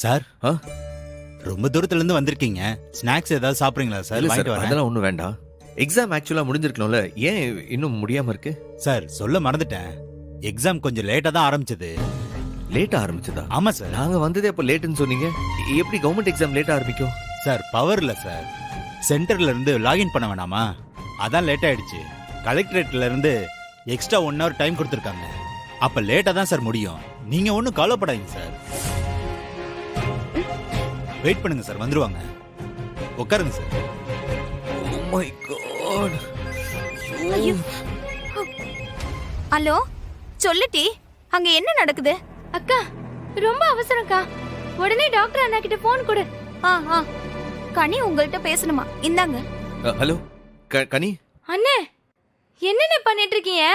Sir ஆ? ரொம்ப தூரத்துல இருந்து வந்திருக்கீங்க. ஸ்நாக்ஸ் ஏதாவது சாப்பிடுறீங்களா சார்? இல்ல சார், வாங்கிட்டு வரேன். அதெல்லாம் ஒண்ணும் வேண்டாம். எக்ஸாம் ஆக்சுவலா முடிஞ்சிருக்கணும்ல, ஏன் இன்னும் முடியாம இருக்கு? சார் சொல்ல மறந்துட்டேன். எக்ஸாம் கொஞ்சம் லேட்டா தான் ஆரம்பிச்சது. லேட்டா ஆரம்பிச்சதா? ஆமா சார். நாங்க வந்ததே அப்ப லேட்டுன்னு சொன்னீங்க. எப்படி கவர்மெண்ட் எக்ஸாம் லேட்டா ஆரம்பிக்கும்? சார் பவர் இல்ல சார். சென்டர்ல இருந்து லாகின் பண்ண வேணாமா, அதான் லேட் ஆயிடுச்சு. கலெக்டரேட்ல இருந்து எக்ஸ்ட்ரா 1 hour டைம் கொடுத்துருக்காங்க. அப்ப லேட்டா தான் சார் முடியும். நீங்க ஒன்றும் கவலைப்படாதீங்க சார். வெயிட் பண்ணுங்க சார், வந்துருவாங்க. உட்காருங்க சார். Oh my God. ஐயோ. ஹலோ சொல்லுட்டி, அங்க என்ன நடக்குது? அக்கா ரொம்ப அவசரம்க்கா, உடனே டாக்டர் அண்ணா கிட்ட போன் கொடு. கனி உங்கள்கிட்ட பேசணுமா? இந்தாங்க. ஹலோ கனி. அண்ணே என்னென்ன பண்ணிட்டு இருக்கீங்க?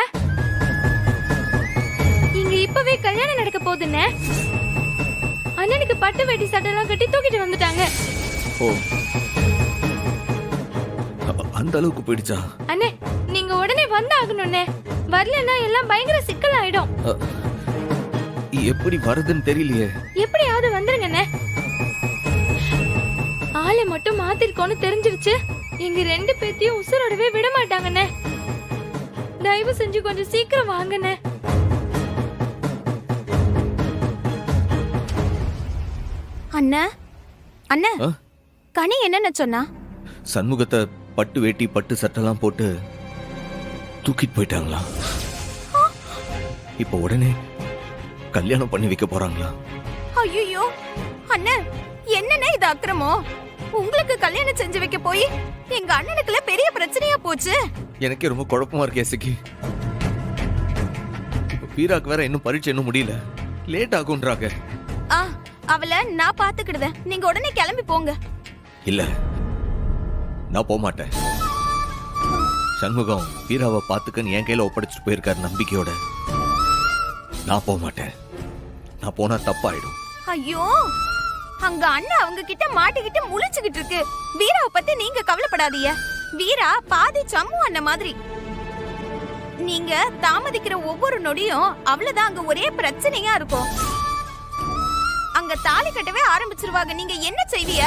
இங்க இப்பவே கல்யாணம் நடக்க போகுதுண்ணே. அண்ணனுக்கு பட்டு வேட்டி சட்டெல்லாம் கட்டி தூக்கிட்டு வந்துட்டாங்க. ஓ, அந்த அளவுக்கு போயிடுச்சா? அண்ணே நீங்க உடனே வந்தாகணும்ண்ணே, வரலன்னா எல்லாம் பயங்கர சிக்கல் ஆயிடும். எப்படி வருதுன்னு தெரியலையே. எப்படியாவது வந்துருங்கண்ணே. ஆளை மட்டும் மாத்திருக்கோன்னு தெரிஞ்சிருச்சு, எங்க 2 பேத்தையும் உசுரோடவே விட மாட்டாங்கண்ணே. தயவு செஞ்சு கொஞ்சம் சீக்கிரம் வாங்கண்ணே. அண்ணா அண்ணா, ஆ? கனி என்னென்ன சொன்னா? சண்முகத்தை பட்டு வேட்டி பட்டு சட்டெல்லாம் போட்டு தூக்கிட்டு போயிட்டாங்களா? இப்ப உடனே கல்யாணம் பண்ணி வைக்க போறாங்களா? ஐயோ அண்ணா, என்னண்ணே இது அக்கிரமோ? உங்களுக்கு கல்யாணம் செஞ்சு வைக்க போய் எங்க அண்ணனுக்குள்ள பெரிய பிரச்சனையா போச்சு. எனக்கே ரொம்ப குழப்பமா இருக்கு எசக்கி. இப்ப பீராக்கு வேற இன்னும் பரீட்சை இன்னும் முடியல, லேட் ஆகும்ன்றாங்க. அவளை நான் பாத்துக்கிடுவேன், நீங்க உடனே கிளம்பி போங்க. இல்ல, நான் போக மாட்டேன். சண்முகம் பீராவை பாத்துக்கன்னு என் கையில ஒப்படைச்சிட்டு போயிருக்காரு நம்பிக்கையோட. நான் போக மாட்டேன். நான் போனா தப்பாயிடும். ஐயோ, அங்க அண்ணன் அவங்க கிட்ட மாட்டிக்கிட்டு முழிச்சுக்கிட்டு இருக்கு. வீராவை பத்தி நீங்க கவலைப்படாதீங்க. வீரா பாதி சம்மு அண்ணன் மாதிரி. நீங்க தாமதிக்கிற ஒவ்வொரு நொடியும் அவ்வளவுதான் அங்க ஒரே பிரச்சனையா இருக்கும். அங்க தாலி கட்டவே ஆரம்பிச்சிருவாங்க. நீங்க என்ன செய்வீங்க?